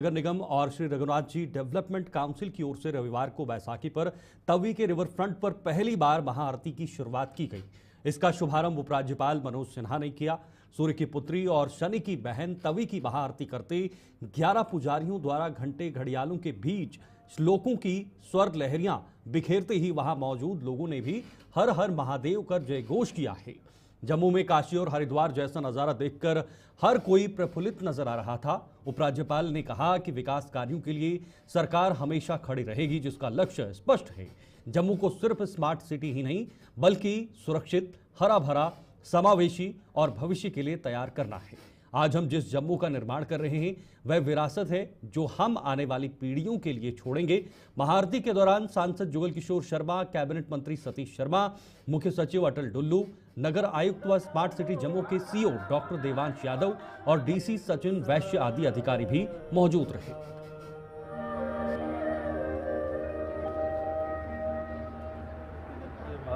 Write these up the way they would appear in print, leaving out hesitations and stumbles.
नगर निगम और Shri Raghunath ji development council की ओर से रविवार को बैसाखी पर तवी के रिवर फ्रंट पर पहली बार महाआरती की शुरुआत की गई। इसका शुभारंभ उपराज्यपाल मनोज सिन्हा ने किया। सूर्य की पुत्री और शनि की बहन तवी की महाआरती करते 11 पुजारियों द्वारा घंटे घड़ियालों के बीच श्लोकों की स्वर लहरियां बिखेरते ही वहां मौजूद लोगों ने भी हर हर महादेव कर जयघोष किया है। जम्मू में काशी और हरिद्वार जैसा नजारा देखकर हर कोई प्रफुल्लित नजर आ रहा था। उपराज्यपाल ने कहा कि विकास कार्यों के लिए सरकार हमेशा खड़ी रहेगी, जिसका लक्ष्य स्पष्ट है। जम्मू को सिर्फ स्मार्ट सिटी ही नहीं बल्कि सुरक्षित, हरा भरा, समावेशी और भविष्य के लिए तैयार करना है। आज हम जिस जम्मू का निर्माण कर रहे हैं वह विरासत है जो हम आने वाली पीढ़ियों के लिए छोड़ेंगे। महाआरती के दौरान सांसद जुगल किशोर शर्मा, कैबिनेट मंत्री सतीश शर्मा, मुख्य सचिव अटल डुल्लू, नगर आयुक्त व स्मार्ट सिटी जम्मू के सीईओ डॉक्टर देवांश यादव और डीसी सचिन वैश्य आदि अधिकारी भी मौजूद रहे।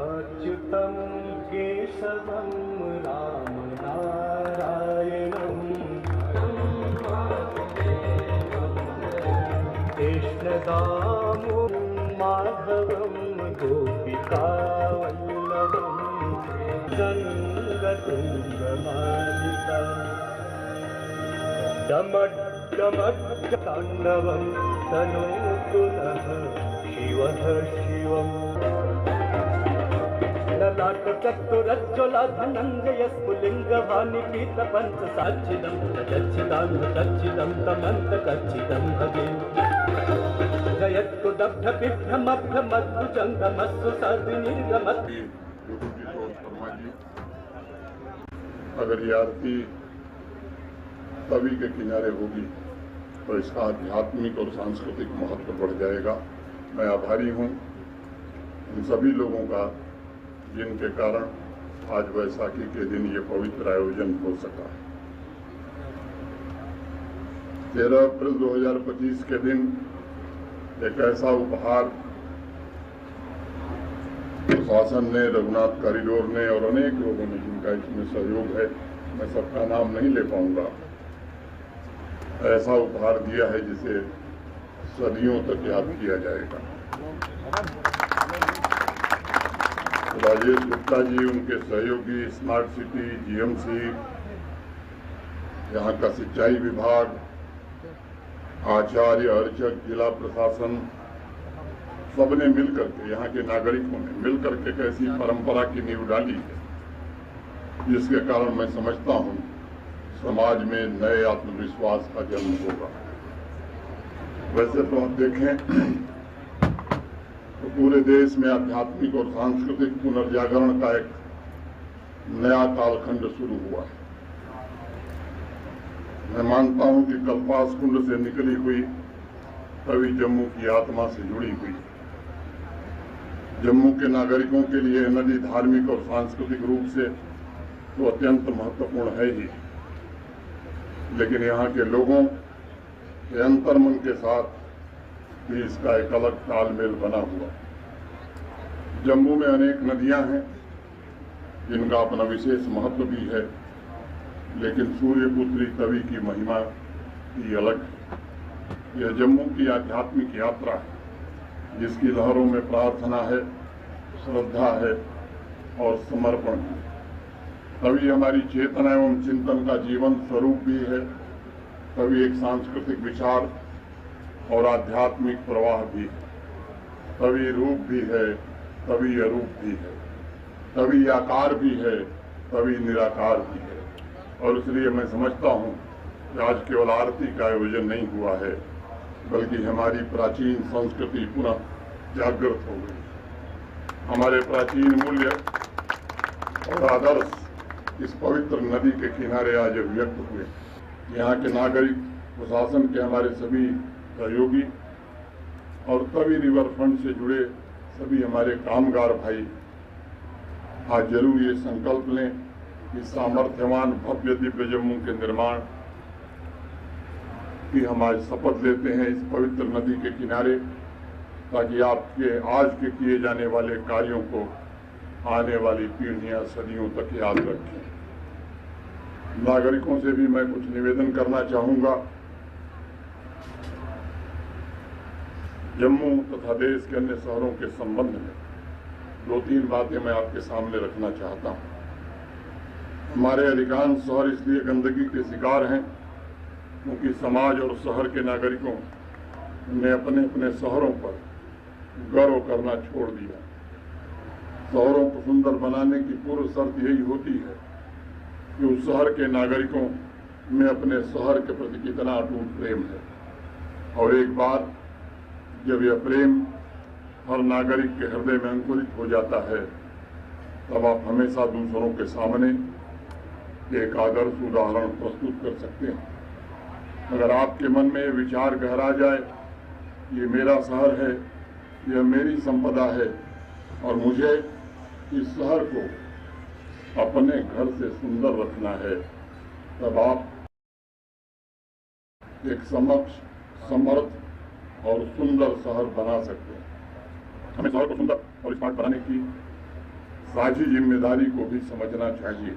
अच्युतं केशवं राम नारायणं कृष्णदामों माधवं गोपिकावल्लभं गङ्गतुङ्गमालिका डमड्डमड्डताण्डवं तनोतु नः शिवः शिवम् ललाट चतुरज्ज्वला धनञ्जय स्फुलिङ्गवाणि पीतपञ्च साच्चिदं तच्चिदं तमन्तकच्चिदं भजे जयत्तु दग्धपिष्ठमभ्यमद्भुजङ्गमस्सु सर्वनिर्गमत्। अगर ये आरती तवी के किनारे होगी तो इसका आध्यात्मिक और सांस्कृतिक महत्व बढ़ जाएगा। मैं आभारी हूँ इन सभी लोगों का जिनके कारण आज बैसाखी के दिन ये पवित्र आयोजन हो सका। 13 अप्रैल 2025 के दिन एक ऐसा उपहार प्रशासन ने, रघुनाथ कॉरिडोर ने और अनेक लोगों ने जिनका इसमें सहयोग है, मैं सबका नाम नहीं ले पाऊंगा, ऐसा उपहार दिया है जिसे सदियों तक याद किया जाएगा। राजेश गुप्ता जी, उनके सहयोगी, स्मार्ट सिटी, जीएमसी, यहाँ का सिंचाई विभाग, आचार्य, अर्चक, जिला प्रशासन, सबने मिलकर के, यहाँ के नागरिकों ने मिलकर के कैसी परंपरा की नींव डाली है, जिसके कारण मैं समझता हूँ समाज में नए आत्मविश्वास का जन्म होगा। वैसे तो आप देखें तो पूरे देश में आध्यात्मिक और सांस्कृतिक पुनर्जागरण का एक नया कालखंड शुरू हुआ है। मैं मानता हूं कि कल्पास कुंड से निकली हुई तवी जम्मू की आत्मा से जुड़ी हुई। जम्मू के नागरिकों के लिए नदी धार्मिक और सांस्कृतिक रूप से तो अत्यंत महत्वपूर्ण है ही, लेकिन यहाँ के लोगों के अंतर्मन के साथ भी इसका एक अलग तालमेल बना हुआ। जम्मू में अनेक नदियां हैं जिनका अपना विशेष महत्व भी है, लेकिन सूर्यपुत्री तवी की महिमा ही अलग है। यह जम्मू की आध्यात्मिक यात्रा है जिसकी लहरों में प्रार्थना है, श्रद्धा है और समर्पण है। तवी हमारी चेतना एवं चिंतन का जीवन स्वरूप भी है। तवी एक सांस्कृतिक विचार और आध्यात्मिक प्रवाह भी है। तवी रूप भी है, तवी अरूप भी है, तवी आकार भी है, तवी निराकार भी है। और इसलिए मैं समझता हूँ कि आज केवल आरती का आयोजन नहीं हुआ है, बल्कि हमारी प्राचीन संस्कृति पुनः जागृत हो गई। हमारे प्राचीन मूल्य और आदर्श इस पवित्र नदी के किनारे आज व्यक्त हुए। यहाँ के नागरिक, प्रशासन के हमारे सभी सहयोगी और तवी रिवर फ्रंट से जुड़े सभी हमारे कामगार भाई आज जरूर ये संकल्प लें कि सामर्थ्यवान भव्य दिव्य जम्मू के निर्माण की हम आज शपथ लेते हैं इस पवित्र नदी के किनारे, ताकि आपके आज के किए जाने वाले कार्यों को आने वाली पीढ़ियां सदियों तक याद रखें। नागरिकों से भी मैं कुछ निवेदन करना चाहूँगा जम्मू तथा देश के अन्य शहरों के संबंध में 2-3 बातें मैं आपके सामने रखना चाहता हूं। हमारे अधिकांश शहर इसलिए गंदगी के शिकार हैं क्योंकि समाज और शहर के नागरिकों ने अपने अपने शहरों पर गर्व करना छोड़ दिया। शहरों को सुंदर बनाने की पूर्व शर्त यही होती है कि उस शहर के नागरिकों में अपने शहर के प्रति कितना अटूट प्रेम है, और एक बार जब यह प्रेम हर नागरिक के हृदय में अंकुरित हो जाता है तब आप हमेशा दूसरों के सामने एक आदर्श उदाहरण प्रस्तुत कर सकते हैं। अगर आपके मन में यह विचार गहरा जाए, ये मेरा शहर है, यह मेरी संपदा है और मुझे इस शहर को अपने घर से सुंदर रखना है, तब आप एक समर्थ और सुंदर शहर बना सकते हैं। हमें शहर को सुंदर और स्मार्ट बनाने की साझी जिम्मेदारी को भी समझना चाहिए।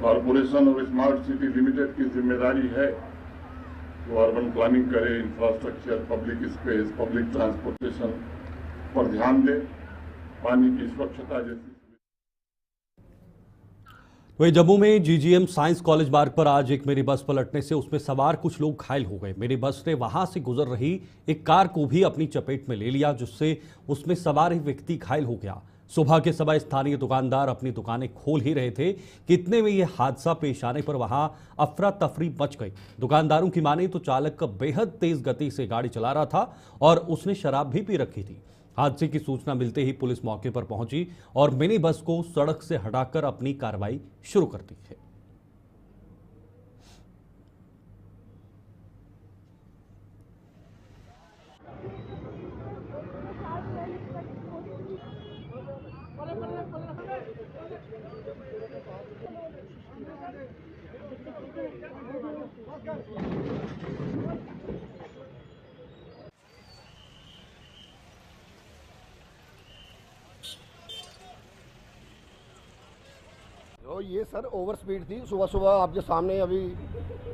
कॉरपोरेशन और स्मार्ट सिटी लिमिटेड की जिम्मेदारी है कि वो अर्बन प्लानिंग करे, infrastructure, public space, public transportation पर ध्यान दे, पानी की स्वच्छता जैसी। वहीं जम्मू में जीजीएम साइंस कॉलेज मार्ग पर आज एक मिनी बस पलटने से उसमें सवार कुछ लोग घायल हो गए। मिनी बस ने वहां से गुजर रही एक कार को भी अपनी चपेट में ले लिया, जिससे उसमें सवार एक व्यक्ति घायल हो गया। सुबह के समय स्थानीय दुकानदार अपनी दुकानें खोल ही रहे थे कि इतने में यह हादसा पेश आने पर वहां अफरा तफरी मच गई। दुकानदारों की माने तो चालक बेहद तेज गति से गाड़ी चला रहा था और उसने शराब भी पी रखी थी। हादसे की सूचना मिलते ही पुलिस मौके पर पहुंची और मिनी बस को सड़क से हटाकर अपनी कार्रवाई शुरू कर दी है। तो ये सर ओवर स्पीड थी। सुबह सुबह आपके सामने अभी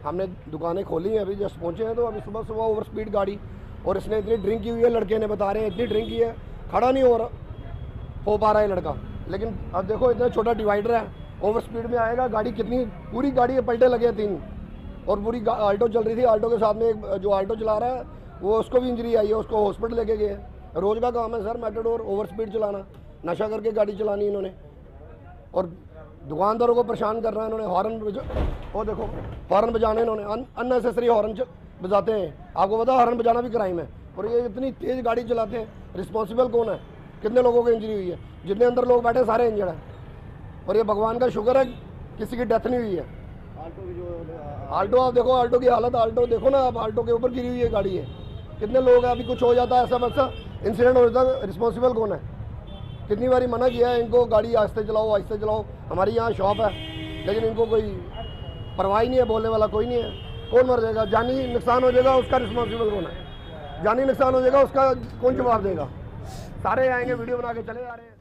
हमने दुकानें खोली हैं, अभी जस्ट पहुंचे हैं, तो अभी सुबह सुबह ओवर स्पीड गाड़ी, और इसने इतनी ड्रिंक की हुई है, लड़के ने बता रहे हैं इतनी ड्रिंक की है, खड़ा नहीं हो पा रहा है लड़का। लेकिन अब देखो इतना छोटा डिवाइडर है, ओवर स्पीड में आएगा, गाड़ी कितनी पूरी गाड़ी के पलटे लगे 3, और पूरी आल्टो चल रही थी। आल्टो के साथ में एक जो आल्टो चला रहा है वो उसको भी इंजरी आई है, उसको हॉस्पिटल लेके गए। रोज़ का काम है सर मैटाडोर, ओवर स्पीड चलाना, नशा करके गाड़ी चलानी इन्होंने, और दुकानदारों को परेशान कर रहे हैं इन्होंने। वो देखो हॉर्न बजाने इन्होंने अननेसेसरी हॉर्न बजाते हैं। आपको पता है हॉर्न बजाना भी क्राइम है, और ये इतनी तेज़ गाड़ी चलाते हैं। रिस्पॉन्सिबल कौन है? कितने लोगों को इंजरी हुई है? जितने अंदर लोग बैठे सारे इंजर्ड हैं, और ये भगवान का शुक्र है किसी की डेथ नहीं हुई है। आल्टो आप देखो, आल्टो की हालत, आल्टो देखो ना आप, आल्टो के ऊपर गिरी हुई है गाड़ी है। कितने लोग हैं? अभी कुछ हो जाता है, ऐसा वैसा इंसिडेंट हो जाता है, रिस्पॉन्सिबल कौन है? कितनी बारी मना किया है इनको, गाड़ी आहिस्ते चलाओ आहिस्ते चलाओ। हमारी यहाँ शॉप है, लेकिन इनको कोई परवाह नहीं है, बोलने वाला कोई नहीं है। कौन मर जाएगा? जानी नुकसान हो जाएगा, उसका रिस्पॉन्सिबल कौन है? जानी नुकसान हो जाएगा, उसका कौन जवाब देगा? सारे आएंगे वीडियो बना के चले जा रहे हैं।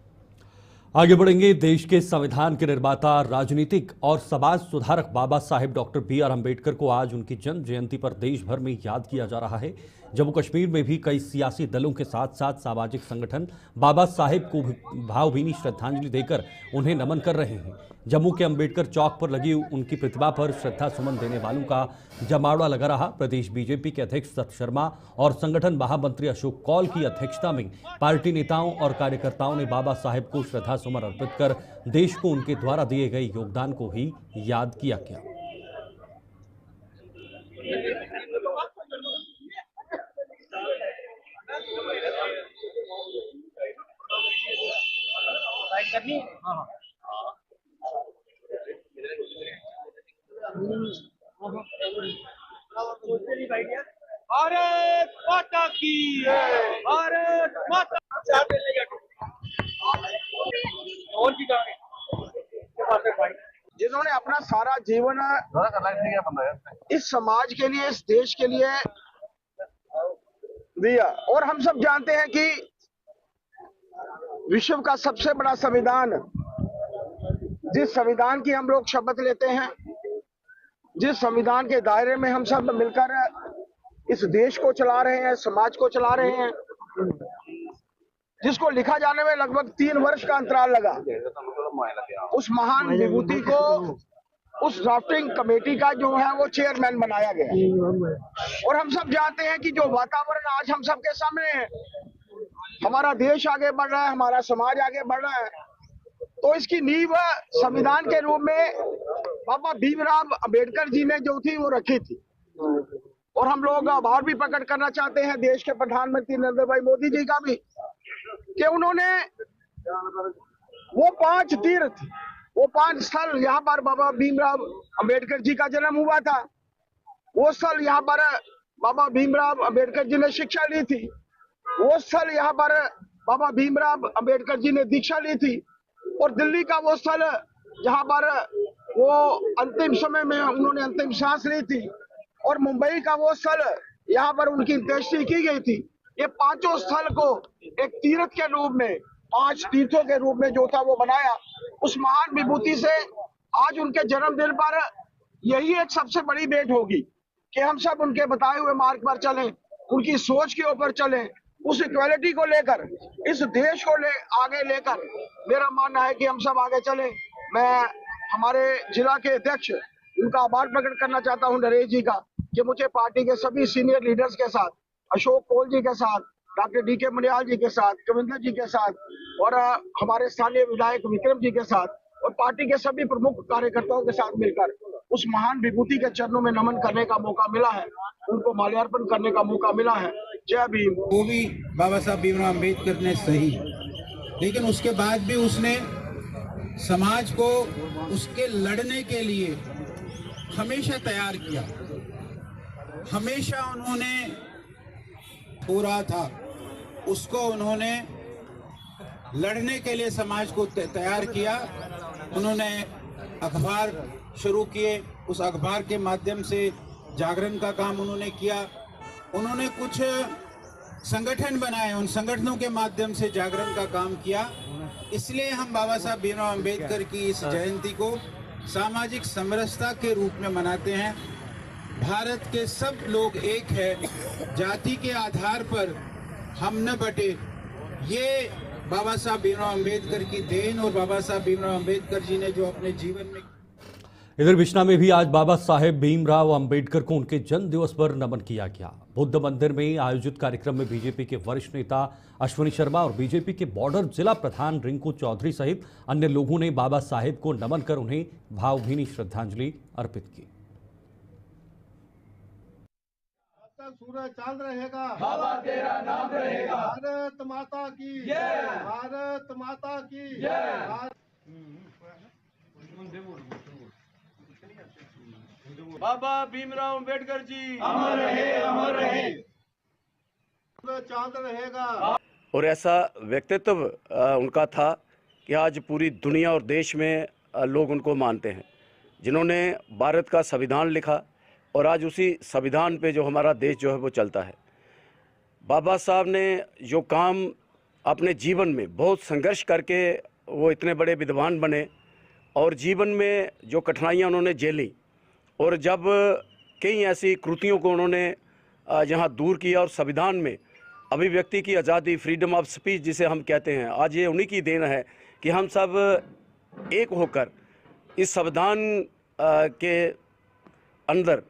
आगे बढ़ेंगे। देश के संविधान के निर्माता, राजनीतिक और समाज सुधारक बाबा साहेब डॉक्टर BR अम्बेडकर को आज उनकी जन्म जयंती पर देश भर में याद किया जा रहा है। जम्मू कश्मीर में भी कई सियासी दलों के साथ साथ सामाजिक संगठन बाबा साहेब को भावभीनी श्रद्धांजलि देकर उन्हें नमन कर रहे हैं। जम्मू के अम्बेडकर चौक पर लगी उनकी प्रतिमा पर श्रद्धा सुमन देने वालों का जमावड़ा लगा रहा। प्रदेश बीजेपी के अध्यक्ष सत शर्मा और संगठन महामंत्री अशोक कौल की अध्यक्षता में पार्टी नेताओं और कार्यकर्ताओं ने बाबा साहेब को श्रद्धा सुमन अर्पित कर देश को उनके द्वारा दिए गए योगदान को ही याद किया गया। भारत माता की, भारत माता। जिन्होंने अपना सारा जीवन इस समाज के लिए, इस देश के लिए दिया, और हम सब जानते हैं कि विश्व का सबसे बड़ा संविधान, जिस संविधान की हम लोग शपथ लेते हैं, जिस संविधान के दायरे में हम सब मिलकर इस देश को चला रहे हैं, समाज को चला रहे हैं, जिसको लिखा जाने में लगभग 3 वर्ष का अंतराल लगा। उस महान विभूति को उस ड्राफ्टिंग कमेटी का जो है वो चेयरमैन बनाया गया। और हम सब जानते हैं कि जो वातावरण आज हम सबके सामने है, हमारा देश आगे बढ़ रहा है, हमारा समाज आगे बढ़ रहा है, तो इसकी नींव संविधान के रूप में बाबा भीमराव अंबेडकर जी ने जो थी वो रखी थी। और हम लोग आभार भी प्रकट करना चाहते हैं देश के प्रधानमंत्री नरेंद्र भाई मोदी जी का भी, कि उन्होंने वो 5 तीर्थ, वो 5 स्थल यहाँ पर बाबा भीमराव अंबेडकर जी का जन्म हुआ था, वो स्थल यहाँ पर बाबा भीमराव अंबेडकर जी ने शिक्षा ली थी, वो स्थल यहाँ पर बाबा भीमराव अंबेडकर जी ने दीक्षा ली थी, और दिल्ली का वो स्थल जहाँ पर वो अंतिम समय में उन्होंने अंतिम सांस ली थी, और मुंबई का वो स्थल यहाँ पर उनकी अंत्येष्टि की गई थी। ये 5 स्थल को एक तीर्थ के रूप में, 5 तीर्थों के रूप में जो था वो बनाया। उस महान विभूति से आज उनके जन्मदिन पर यही एक सबसे बड़ी भेंट होगी कि हम सब उनके बताए हुए मार्ग पर चलें, उनकी सोच के ऊपर चलें, उस इक्वालिटी को लेकर इस देश को आगे लेकर मेरा मानना है कि हम सब आगे चलें। मैं हमारे जिला के अध्यक्ष उनका आभार प्रकट करना चाहता हूं नरेश जी का, कि मुझे पार्टी के सभी सीनियर लीडर्स के साथ, अशोक कोल जी के साथ, डॉक्टर डीके मनियाल जी के साथ, कविंदर जी के साथ, और हमारे स्थानीय विधायक विक्रम जी के साथ, और पार्टी के सभी प्रमुख कार्यकर्ताओं के साथ मिलकर उस महान विभूति के चरणों में नमन करने का मौका मिला है, उनको माल्यार्पण करने का मौका मिला है। जय भीम। वो भी बाबा साहब भीमराव अम्बेडकर ने सही, लेकिन उसके बाद भी उसने समाज को उसके लड़ने के लिए हमेशा तैयार किया। हमेशा उन्होंने हो रहा था, उसको उन्होंने लड़ने के लिए समाज को तैयार किया। उन्होंने अखबार शुरू किए, उस अखबार के माध्यम से जागरण का काम उन्होंने किया। उन्होंने कुछ संगठन बनाए, उन संगठनों के माध्यम से जागरण का काम किया। इसलिए हम बाबा साहब भीमराव अम्बेडकर की इस जयंती को सामाजिक समरसता के रूप में मनाते हैं। भारत के सब लोग एक है, जाति के आधार पर हम न बटे, ये बाबा साहब भीमराव अम्बेडकर की देन और बाबा साहब भीमराव अम्बेडकर जी ने जो अपने जीवन में। इधर बिश्ना में भी आज बाबा साहेब भीमराव अंबेडकर को उनके जन्म दिवस पर नमन किया गया। बुद्ध मंदिर में आयोजित कार्यक्रम में बीजेपी के वरिष्ठ नेता अश्विनी शर्मा और बीजेपी के बॉर्डर जिला प्रधान रिंकू चौधरी सहित अन्य लोगों ने बाबा साहेब को नमन कर उन्हें भावभीनी श्रद्धांजलि अर्पित की। सूरज चांद रहेगा, बाबा तेरा नाम रहेगा, भारत माता की जय, भारत माता की जय। बाबा भीमराव अंबेडकर जी अमर रहे, अमर रहे, चांद रहेगा। और ऐसा व्यक्तित्व उनका था कि आज पूरी दुनिया और देश में लोग उनको मानते हैं, जिन्होंने भारत का संविधान लिखा और आज उसी संविधान पे जो हमारा देश जो है वो चलता है। बाबा साहब ने जो काम अपने जीवन में बहुत संघर्ष करके वो इतने बड़े विद्वान बने, और जीवन में जो कठिनाइयाँ उन्होंने झेली, और जब कई ऐसी कृतियों को उन्होंने जहाँ दूर किया और संविधान में अभिव्यक्ति की आज़ादी, फ्रीडम ऑफ स्पीच जिसे हम कहते हैं, आज ये उन्हीं की देन है कि हम सब एक होकर इस संविधान के अंदर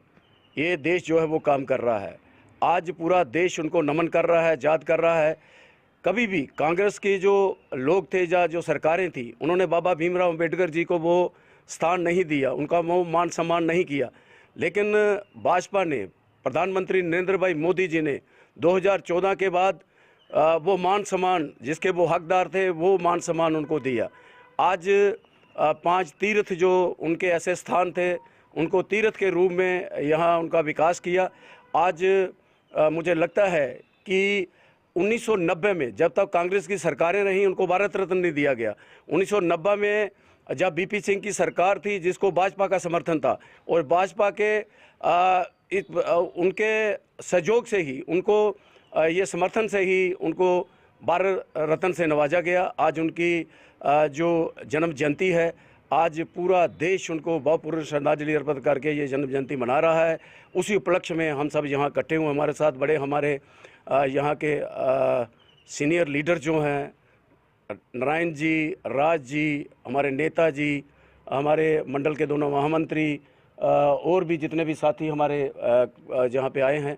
ये देश जो है वो काम कर रहा है। आज पूरा देश उनको नमन कर रहा है, याद कर रहा है। कभी भी कांग्रेस के जो लोग थे या जो सरकारें थी, उन्होंने बाबा भीमराव अंबेडकर जी को वो स्थान नहीं दिया, उनका वो मान सम्मान नहीं किया। लेकिन भाजपा ने, प्रधानमंत्री नरेंद्र भाई मोदी जी ने 2014 के बाद वो मान सम्मान जिसके वो हकदार थे, वो मान सम्मान उनको दिया। आज 5 तीर्थ जो उनके ऐसे स्थान थे, उनको तीर्थ के रूप में यहाँ उनका विकास किया। आज मुझे लगता है कि 1990 में जब तक कांग्रेस की सरकारें रहीं, उनको भारत रत्न नहीं दिया गया। 1990 में जब बीपी सिंह की सरकार थी, जिसको भाजपा का समर्थन था, और भाजपा के उनके सहयोग से ही, उनको ये समर्थन से ही उनको भारत रत्न से नवाजा गया। आज उनकी जो जन्म जयंती है, आज पूरा देश उनको भावपूर्ण श्रद्धांजलि अर्पित करके ये जन्म जयंती मना रहा है। उसी उपलक्ष्य में हम सब यहाँ इकट्ठे हुए। हमारे साथ बड़े हमारे यहाँ के सीनियर लीडर जो हैं, नारायण जी, राज जी, हमारे नेता जी, हमारे मंडल के दोनों महामंत्री और भी जितने भी साथी हमारे जहाँ पे आए हैं,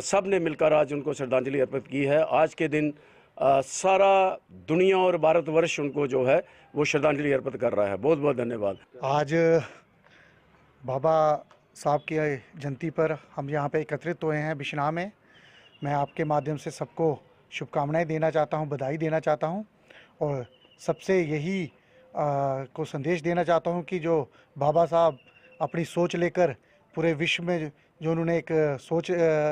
सब ने मिलकर आज उनको श्रद्धांजलि अर्पित की है। आज के दिन सारा दुनिया और भारतवर्ष उनको जो है वो श्रद्धांजलि अर्पित कर रहा है। बहुत बहुत धन्यवाद। आज बाबा साहब की जयंती पर हम यहाँ पे एकत्रित हुए हैं बिश्नाह में। मैं आपके माध्यम से सबको शुभकामनाएं देना चाहता हूँ, बधाई देना चाहता हूँ और सबसे यही को संदेश देना चाहता हूँ कि जो बाबा साहब अपनी सोच लेकर पूरे विश्व में जो उन्होंने एक सोच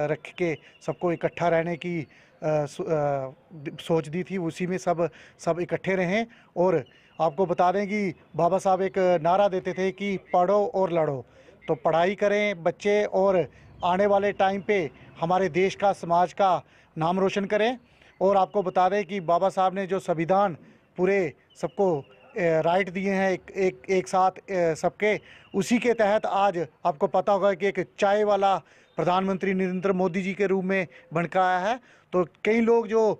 रख के सबको इकट्ठा रहने की सोच दी थी, उसी में सब इकट्ठे रहें। और आपको बता दें कि बाबा साहब एक नारा देते थे कि पढ़ो और लड़ो। तो पढ़ाई करें बच्चे और आने वाले टाइम पे हमारे देश का, समाज का नाम रोशन करें। और आपको बता दें कि बाबा साहब ने जो संविधान पूरे सबको राइट दिए हैं एक साथ सबके, उसी के तहत आज आपको पता होगा कि एक चाय वाला प्रधानमंत्री नरेंद्र मोदी जी के रूप में बनकर आया है। तो कई लोग जो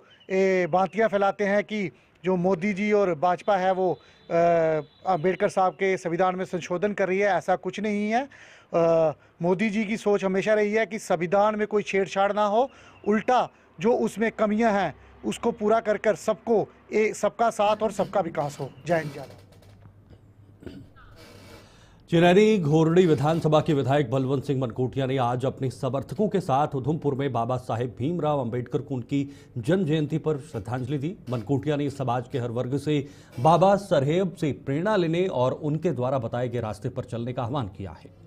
बातियाँ फैलाते हैं कि जो मोदी जी और भाजपा है वो अम्बेडकर साहब के संविधान में संशोधन कर रही है, ऐसा कुछ नहीं है। मोदी जी की सोच हमेशा रही है कि संविधान में कोई छेड़छाड़ ना हो, उल्टा जो उसमें कमियां हैं उसको पूरा कर कर सबका साथ और सबका विकास हो। जय हिंद, जय भारत। चिरैनी घोरडी विधानसभा के विधायक बलवंत सिंह मनकोटिया ने आज अपने समर्थकों के साथ उधमपुर में बाबा साहेब भीमराव अंबेडकर को उनकी जन्म जयंती पर श्रद्धांजलि दी। मनकोटिया ने समाज के हर वर्ग से बाबा साहेब से प्रेरणा लेने और उनके द्वारा बताए गए रास्ते पर चलने का आह्वान किया है।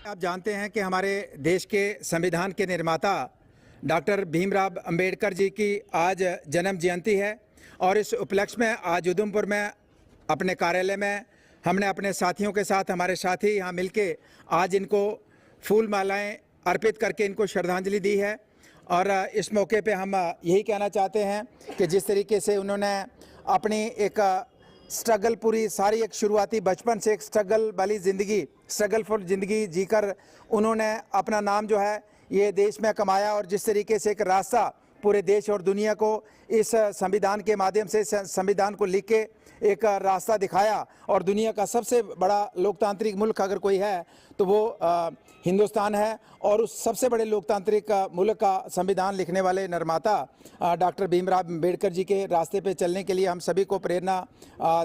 आप जानते हैं कि हमारे देश के संविधान के निर्माता डॉक्टर भीमराव अंबेडकर जी की आज जन्म जयंती है और इस उपलक्ष्य में आज उधमपुर में अपने कार्यालय में हमने अपने साथियों के साथ, हमारे साथी यहाँ मिलके आज इनको फूल मालाएं अर्पित करके इनको श्रद्धांजलि दी है। और इस मौके पे हम यही कहना चाहते हैं कि जिस तरीके से उन्होंने अपनी एक स्ट्रगल पूरी सारी एक शुरुआती बचपन से एक स्ट्रगल वाली ज़िंदगी, स्ट्रगल फुल ज़िंदगी जीकर उन्होंने अपना नाम जो है ये देश में कमाया और जिस तरीके से एक रास्ता पूरे देश और दुनिया को इस संविधान के माध्यम से संविधान को लिख के एक रास्ता दिखाया। और दुनिया का सबसे बड़ा लोकतांत्रिक मुल्क अगर कोई है तो वो हिंदुस्तान है और उस सबसे बड़े लोकतांत्रिक मुल्क का संविधान लिखने वाले निर्माता डॉक्टर भीमराव अंबेडकर जी के रास्ते पे चलने के लिए हम सभी को प्रेरणा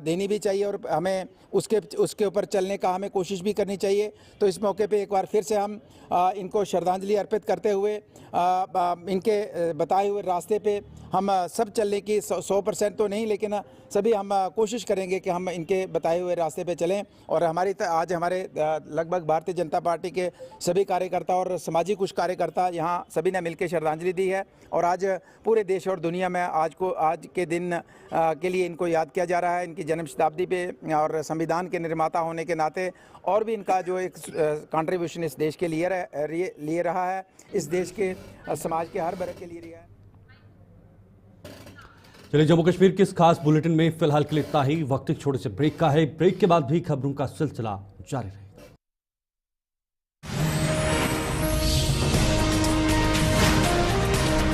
देनी भी चाहिए और हमें उसके ऊपर चलने का हमें कोशिश भी करनी चाहिए। तो इस मौके पे एक बार फिर से हम इनको श्रद्धांजलि अर्पित करते हुए इनके बताए हुए रास्ते पे हम सब चलने की 100% तो नहीं, लेकिन सभी हम कोशिश करेंगे कि हम इनके बताए हुए रास्ते पे चलें। और आज हमारे लगभग भारतीय जनता पार्टी के सभी कार्यकर्ता और सामाजिक कुछ कार्यकर्ता यहाँ सभी ने मिलकर श्रद्धांजलि दी है और आज पूरे देश और दुनिया में आज के दिन के लिए इनको याद किया जा रहा है, इनकी जन्म शताब्दी पे। और संविधान के निर्माता होने के नाते और भी इनका जो एक कंट्रीब्यूशन इस देश के लिए रहा है, इस देश के समाज के हर वर्ग के लिए रहा है। चलिए, जम्मू कश्मीर के इस खास बुलेटिन में फिलहाल के लिए इतना ही। वक्त एक छोटे से ब्रेक का है। ब्रेक के बाद भी खबरों का सिलसिला जारी रहेगा।